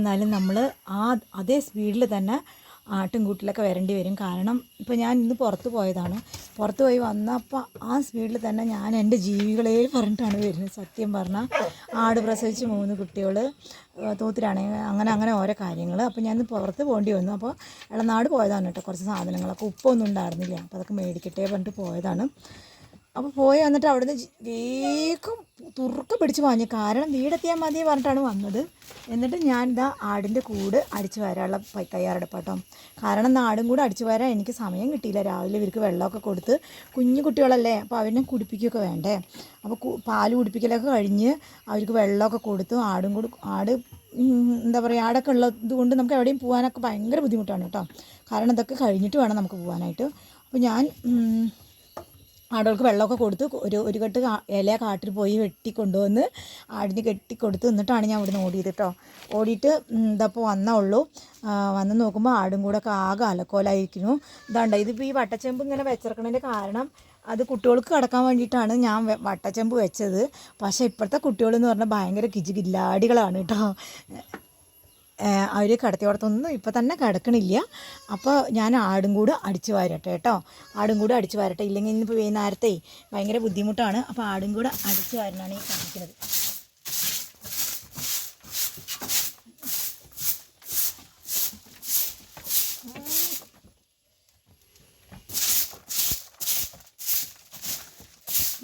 വന്നാലും നമ്മൾ അതേ സ്പീഡിൽ തന്നെ ആട്ടിൻകൂട്ടിലൊക്കെ വരേണ്ടി വരും. കാരണം ഇപ്പോൾ ഞാൻ ഇന്ന് പുറത്ത് പോയതാണ്. പുറത്ത് പോയി വന്നപ്പോൾ ആ സ്പീഡിൽ തന്നെ ഞാൻ എൻ്റെ ജീവികളെ പറഞ്ഞിട്ടാണ് വരുന്നത്. സത്യം പറഞ്ഞാൽ ആട് പ്രസവിച്ച് 3 കുട്ടികൾ, തൂത്തിലാണെങ്കിൽ അങ്ങനെ ഓരോ കാര്യങ്ങൾ. അപ്പോൾ ഞാൻ പുറത്ത് പോകേണ്ടി വന്നു. അപ്പോൾ ഇളനാട് പോയതാണ് കേട്ടോ. കുറച്ച് സാധനങ്ങളൊക്കെ ഉപ്പൊന്നും ഉണ്ടായിരുന്നില്ല, അപ്പോൾ അതൊക്കെ മേടിക്കട്ടെ പറഞ്ഞിട്ട് പോയതാണ്. അപ്പോൾ പോയി വന്നിട്ട് അവിടുന്ന് വേഗം തുറുക്കം പിടിച്ച് വാങ്ങി. കാരണം വീടെത്തിയാൽ മതി പറഞ്ഞിട്ടാണ് വന്നത്. എന്നിട്ട് ഞാൻ ഇതാ ആടിൻ്റെ കൂട് അടിച്ചു വരാനുള്ള തയ്യാറെടുപ്പാട്ടോ. കാരണം നാടും കൂടെ അടിച്ചു വരാൻ എനിക്ക് സമയം കിട്ടിയില്ല. രാവിലെ ഇവർക്ക് വെള്ളമൊക്കെ കൊടുത്ത്, കുഞ്ഞു കുട്ടികളല്ലേ, അപ്പോൾ അവരെ കുടിപ്പിക്കുകയൊക്കെ വേണ്ടേ. അപ്പോൾ പാല് കുടിപ്പിക്കലൊക്കെ കഴിഞ്ഞ് അവർക്ക് വെള്ളമൊക്കെ കൊടുത്തു. ആട് എന്താ പറയുക, ആടൊക്കെ ഉള്ളത് കൊണ്ട് നമുക്ക് എവിടെയും പോകാനൊക്കെ ഭയങ്കര ബുദ്ധിമുട്ടാണ് കേട്ടോ. കാരണം ഇതൊക്കെ കഴിഞ്ഞിട്ട് വേണം നമുക്ക് പോകാനായിട്ട്. അപ്പോൾ ഞാൻ ആടുകൾക്ക് വെള്ളമൊക്കെ കൊടുത്ത് ഒരു കെട്ട് ഇല കാട്ടിൽ പോയി വെട്ടിക്കൊണ്ടുവന്ന് ആടിന് കെട്ടിക്കൊടുത്ത് എന്നിട്ടാണ് ഞാൻ ഇവിടുന്ന് ഓടിയത് കേട്ടോ. ഓടിയിട്ട് ഇതപ്പോൾ വന്നുള്ളൂ. വന്ന് നോക്കുമ്പോൾ ആടും കൂടെ ഒക്കെ ആകെ അലക്കോലായിരിക്കുന്നു. ഇതാണ്ട ഇതിപ്പോൾ ഈ വട്ടച്ചെമ്പ് ഇങ്ങനെ വെച്ചിറക്കണതിൻ്റെ കാരണം അത് കുട്ടികൾക്ക് കിടക്കാൻ വേണ്ടിയിട്ടാണ് ഞാൻ വട്ടച്ചെമ്പ് വെച്ചത്. പക്ഷേ ഇപ്പോഴത്തെ കുട്ടികളെന്ന് പറഞ്ഞാൽ ഭയങ്കര കില്ലാടികളാണ് കേട്ടോ. അവർ കിടത്തിയോടത്തൊന്നും ഇപ്പം തന്നെ കിടക്കണില്ല. അപ്പോൾ ഞാൻ ആടും കൂട് അടിച്ചു വാരട്ടെ കേട്ടോ. ആടും കൂട് അടിച്ചു വാരട്ടെ, ഇല്ലെങ്കിൽ ഇന്നിപ്പോൾ വൈകുന്നേരത്തെ ഭയങ്കര ബുദ്ധിമുട്ടാണ്. അപ്പോൾ ആടും കൂടെ അടിച്ചു വാരനാണ് ഈ കാണിക്കുന്നത്.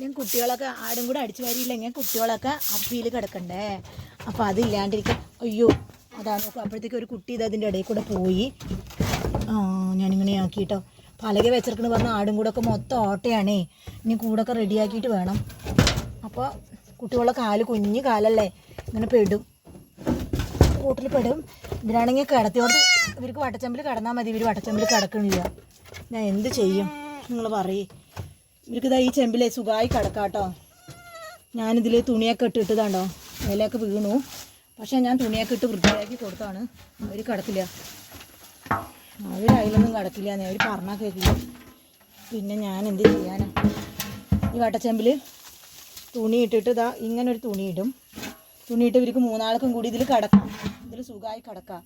ഞാൻ കുട്ടികളൊക്കെ ആടും കൂടെ അടിച്ചു വാരിയില്ലെങ്കിൽ കുട്ടികളൊക്കെ അപ്പിയിൽ കിടക്കണ്ടേ. അപ്പോൾ അതില്ലാണ്ടിരിക്കും. അയ്യോ അതാണ് നോക്കുക. അപ്പോഴത്തേക്ക് ഒരു കുട്ടി ഇത് അതിൻ്റെ ഇടയിൽ കൂടെ പോയി. ഞാനിങ്ങനെ ആക്കിയിട്ടോ. പലക വെച്ചിരിക്കണെന്ന് പറഞ്ഞാൽ ആടും കൂടെ ഒക്കെ മൊത്തം ഓട്ടയാണേ. ഇനി കൂടൊക്കെ റെഡിയാക്കിയിട്ട് വേണം. അപ്പോൾ കുട്ടികളുടെ കുഞ്ഞു കാലല്ലേ, ഇങ്ങനെ പെടും, കൂട്ടിൽ പെടും. ഇവരാണെങ്കിൽ കിടത്തിയോട്ട് ഇവർക്ക് വട്ടച്ചമ്പിൽ കിടന്നാൽ മതി. ഇവർ വട്ടച്ചമ്പിൽ കിടക്കണില്ല. ഞാൻ എന്ത് ചെയ്യും നിങ്ങൾ പറയേ. ഇവർക്കിതാ ഈ ചെമ്പിലെ സുഖമായി കിടക്കാം കേട്ടോ. ഞാനിതിൽ തുണിയൊക്കെ ഇട്ടിട്ടതാണ്ടോ, ഇലയൊക്കെ വീണു. പക്ഷേ ഞാൻ തുണിയൊക്കെ ഇട്ട് വൃത്തിയാക്കി കൊടുത്താണ്. അവർ കിടക്കില്ല, അതിലൊന്നും കിടക്കില്ല. അവർ പറഞ്ഞാൽ കേൾക്കില്ല. പിന്നെ ഞാൻ എന്ത് ചെയ്യാനാ. ഈ വട്ടച്ചെമ്പിൽ തുണി ഇട്ടിട്ട് ഇതാ ഇങ്ങനൊരു തുണി ഇടും. തുണിയിട്ട് ഇവർക്ക് 3 ആൾക്കും കൂടി ഇതിൽ കിടക്കാം. ഇതിൽ സുഖമായി കിടക്കാം.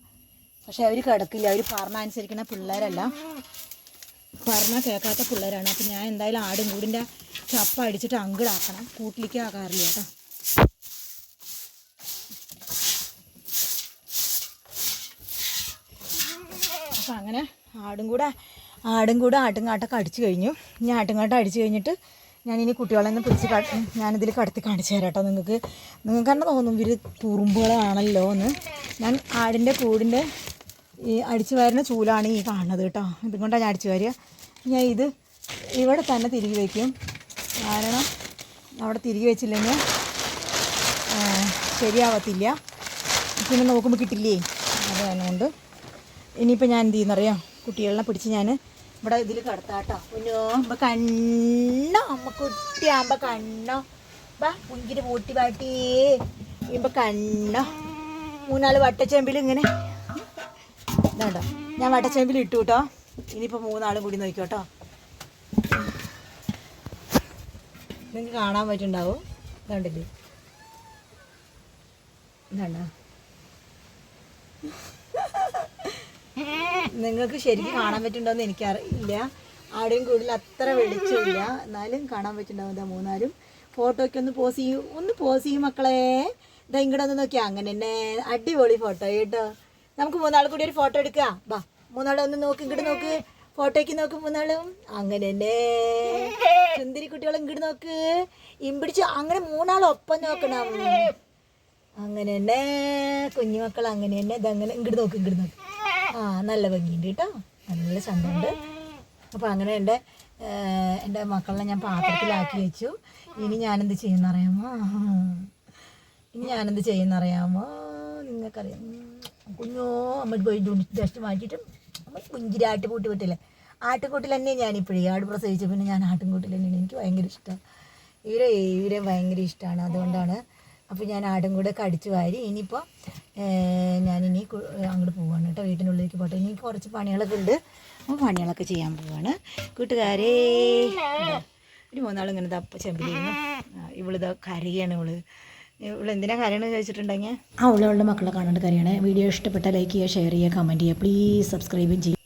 പക്ഷേ അവർ കിടക്കില്ല. അവർ പറഞ്ഞ അനുസരിക്കുന്ന പിള്ളേരല്ല, പറഞ്ഞാൽ കേൾക്കാത്ത പിള്ളേരാണ്. അപ്പം ഞാൻ എന്തായാലും ആടും കൂടിൻ്റെ ചപ്പ അടിച്ചിട്ട് അങ്കിടാക്കണം. കൂട്ടിലേക്ക് ആകാറില്ല കേട്ടോ. അപ്പം അങ്ങനെ ആട്ടുംകാട്ടൊക്കെ അടിച്ചു കഴിഞ്ഞു. ഇനി ആട്ടുംകാട്ടം അടിച്ചു കഴിഞ്ഞിട്ട് ഞാനിനി കുട്ടികളെ ഒന്ന് പിടിച്ച് ഞാനിതിൽ കടത്തി കാണിച്ചു തരാം കേട്ടോ. നിങ്ങൾക്ക് തന്നെ തോന്നും ഇവർ കുറുമ്പുകളാണല്ലോ എന്ന്. ഞാൻ ആടിൻ്റെ കൂടിൻ്റെ ഈ അടിച്ചു വാരുന്ന ചൂലാണ് ഈ കാണുന്നത് കേട്ടോ. ഇതുകൊണ്ടാണ് ഞാൻ അടിച്ചു വാരുക. ഞാൻ ഇത് ഇവിടെ തന്നെ തിരികെ വയ്ക്കും. കാരണം അവിടെ തിരികെ വെച്ചില്ലെങ്കിൽ ശരിയാവത്തില്ല. പിന്നെ നോക്കുമ്പോൾ കിട്ടില്ലേ, അത് അതുകൊണ്ട് ഇനിയിപ്പോൾ ഞാൻ എന്ത് ചെയ്യുന്നറിയാം, കുട്ടികളെ പിടിച്ച് ഞാൻ ഇവിടെ ഇതിൽ കിടത്താട്ടോ. കുഞ്ഞോ അമ്മ കണ്ണോ, അമ്മ കുട്ടിയാകുമ്പോൾ കണ്ണോ, ബാ കുഞ്ഞിന് പൂട്ടി പാട്ടി ഇപ്പം കണ്ണോ. 3 വട്ടച്ചെമ്പിൽ ഇങ്ങനെ ഇതാണ്ടോ, ഞാൻ വട്ടച്ചെമ്പിൽ ഇട്ടു കേട്ടോ. ഇനിയിപ്പോൾ 3 കൂടി നോക്കിക്കോട്ടോ. നിങ്ങൾക്ക് കാണാൻ പറ്റുന്നുണ്ടാവും. ഇതുണ്ടല്ലേ, ഇതാണ്ടോ, നിങ്ങൾക്ക് ശരിക്കും കാണാൻ പറ്റുന്നുണ്ടോയെന്ന് എനിക്കറിയില്ല. ആടെയും കൂടുതൽ അത്ര വെളിച്ചമില്ല, എന്നാലും കാണാൻ പറ്റുന്നുണ്ടാവും. ഇതാ 3 ഫോട്ടോയ്ക്ക് ഒന്ന് പോസ് ചെയ്യും മക്കളെ. ഇതാ ഇങ്ങോട്ട് ഒന്ന് നോക്കിയാൽ അങ്ങനെ തന്നെ അടിപൊളി ഫോട്ടോ കേട്ടോ. നമുക്ക് 3 കൂടി ഒരു ഫോട്ടോ എടുക്കാം. ബാ 3 ഒന്ന് നോക്ക്, ഇങ്ങോട്ട് നോക്ക്, ഫോട്ടോയ്ക്ക് നോക്ക് 3 അങ്ങനെ തന്നെ. സുന്ദരി കുട്ടികളും ഇങ്ങോട്ട് നോക്ക്, ഇമ്പിടിച്ച് അങ്ങനെ 3 ഒപ്പം നോക്കണം. അങ്ങനെ തന്നെ കുഞ്ഞുമക്കൾ അങ്ങനെ തന്നെ. ഇതങ്ങനെ ഇങ്ങോട്ട് നോക്ക്. നല്ല ഭംഗിയുണ്ട് കേട്ടോ, നല്ല ചന്തമുണ്ട്. അപ്പോൾ അങ്ങനെ എൻ്റെ മക്കളെ ഞാൻ പാത്രത്തിലാക്കി വെച്ചു. ഇനി ഞാനെന്ത് ചെയ്യുന്നറിയാമോ നിങ്ങൾക്കറിയാം. കുഞ്ഞോ അമ്മ പോയി ജസ്റ്റ് മാറ്റിയിട്ട് അമ്മ കുഞ്ചിരി പൂട്ടി വിട്ടില്ലേ. ആട്ടുംകൂട്ടിൽ തന്നെ ഞാനിപ്പോഴേ ആട് പ്രസവിച്ചു. പിന്നെ ഞാൻ ആട്ടുംകൂട്ടിൽ തന്നെയാണ്. എനിക്ക് ഭയങ്കര ഇഷ്ടമാണ് ഇവരെ ഭയങ്കര ഇഷ്ടമാണ്. അതുകൊണ്ടാണ്. അപ്പോൾ ഞാൻ ആടും കൂടെ അടിച്ചു വാരി ഇനിയിപ്പോൾ ഞാനിനി അങ്ങോട്ട് പോവാണ് കേട്ടോ. വീട്ടിനുള്ളിലേക്ക് പോട്ടെ. ഇനി കുറച്ച് പണികളൊക്കെ ഉണ്ട്. അപ്പോൾ പണികളൊക്കെ ചെയ്യാൻ പോവാണ് കൂട്ടുകാരേ. ഒരു 3 ഇങ്ങനെ ചെമ്പിലിരുന്നു. ഇവളിത് കരയാണ്. ഇവിടെ എന്തിനാ കാര്യമെന്ന് ചോദിച്ചിട്ടുണ്ടെങ്കിൽ ആ ഉള്ളവളുടെ മക്കളെ കാണേണ്ട കാര്യമാണ്. വീഡിയോ ഇഷ്ടപ്പെട്ടാൽ ലൈക്ക് ചെയ്യുക, ഷെയർ ചെയ്യുക, കമൻറ്റ് ചെയ്യുക, പ്ലീസ് സബ്സ്ക്രൈബും ചെയ്യുക.